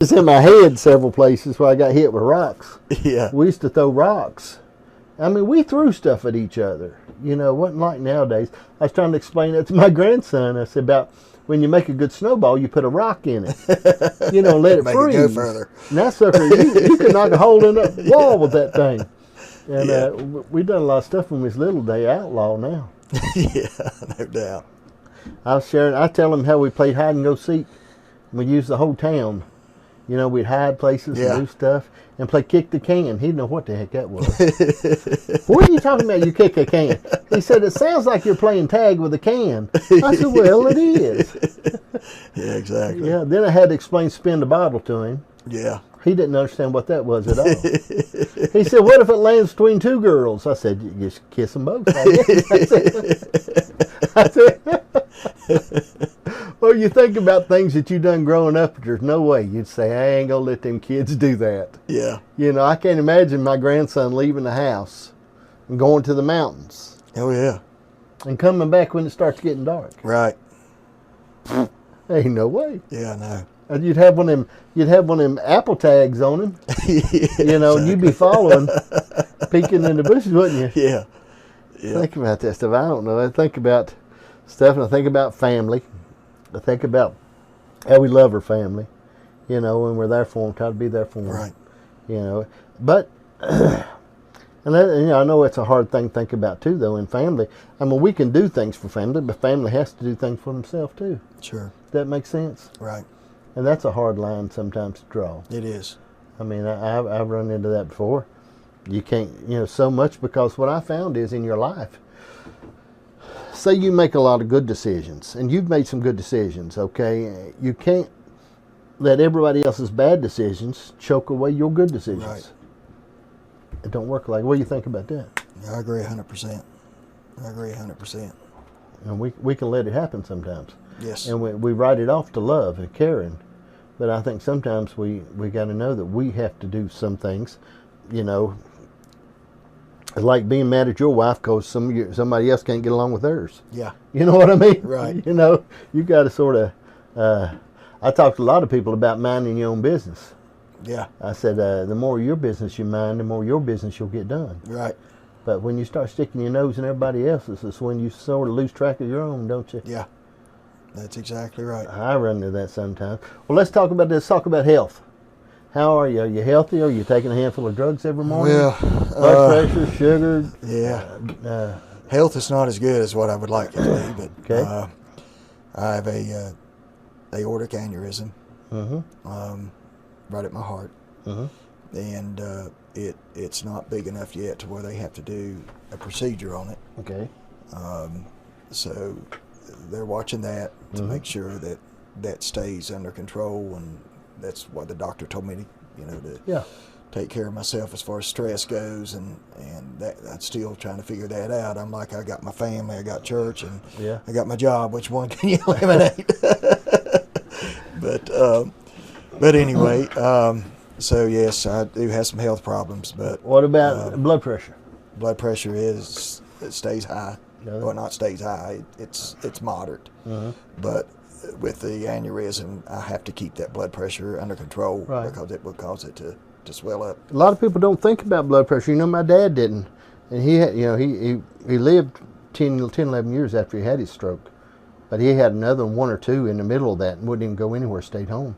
It's in my head several places where I got hit with rocks. Yeah. We used to throw rocks. I mean, we threw stuff at each other. You know, it wasn't like nowadays. I was trying to explain that to my grandson. I said about when you make a good snowball, you put a rock in it. You know, let it Make freeze. it go further. And that sucker, you could knock a hole in the wall with that thing. And we done a lot of stuff when we was little. They outlaw now. Yeah, no doubt. I tell them how we played hide and go seek. We used the whole town. You know, we'd hide places and do stuff and play kick the can. He'd know what the heck that was. What are you talking about, you kick a can? He said, it sounds like you're playing tag with a can. I said, well, it is. Yeah, exactly. Yeah, then I had to explain spin the bottle to him. Yeah. He didn't understand what that was at all. He said, what if it lands between two girls? I said, you just kiss them both. I said, well, you think about things that you done growing up, but there's no way you'd say, I ain't going to let them kids do that. Yeah. You know, I can't imagine my grandson leaving the house and going to the mountains. Oh, yeah. And coming back when it starts getting dark. Right. Ain't no way. Yeah, I know. You'd have one of them Apple tags on him. Yeah, you know, exactly. You'd be following, peeking in the bushes, wouldn't you? Yeah. Yeah. Think about that stuff. I don't know. I think about stuff, and I think about family. I think about how we love our family, you know, and we're there for them, try to be there for them. Right. You know, but, and that, you know, I know it's a hard thing to think about too, though, in family. I mean, we can do things for family, but family has to do things for themselves too. Sure. Does that make sense? Right. And that's a hard line sometimes to draw. It is. I mean, I've run into that before. You can't, you know, so much, because what I found is in your life, say you make a lot of good decisions, and you've made some good decisions, okay? You can't let everybody else's bad decisions choke away your good decisions. Right. It don't work like, what do you think about that? I agree 100%. I agree 100%. And we can let it happen sometimes. Yes. And we write it off to love and caring. But I think sometimes we got to know that we have to do some things, you know, like being mad at your wife because somebody else can't get along with hers. Yeah. You know what I mean? Right. You know, you got to sort of, I talked to a lot of people about minding your own business. Yeah. I said, the more your business you mind, the more your business you'll get done. Right. But when you start sticking your nose in everybody else's, it's when you sort of lose track of your own, don't you? Yeah. That's exactly right. I run into that sometimes. Well, let's talk about this. Talk about health. How are you? Are you healthy? Are you taking a handful of drugs every morning? Well, blood pressure, sugar. Yeah. Health is not as good as what I would like it to be, but Okay. I have a aortic aneurysm Mm-hmm. right at my heart, Mm-hmm. and it's not big enough yet to where they have to do a procedure on it. Okay. So they're watching that to make sure that that stays under control, and that's what the doctor told me to take care of myself as far as stress goes, and that I'm still trying to figure that out. I'm like, I got my family, I got church, and I got my job. Which one can you eliminate? But anyway, so yes, I do have some health problems. But what about blood pressure? Blood pressure it stays high. Does it? Well, not stays high. It's moderate. But with the aneurysm, I have to keep that blood pressure under control because it will cause it to swell up. A lot of people don't think about blood pressure. You know, my dad didn't, and he had, he lived 10, 11 years after he had his stroke, but he had another one or two in the middle of that and wouldn't even go anywhere, stayed home.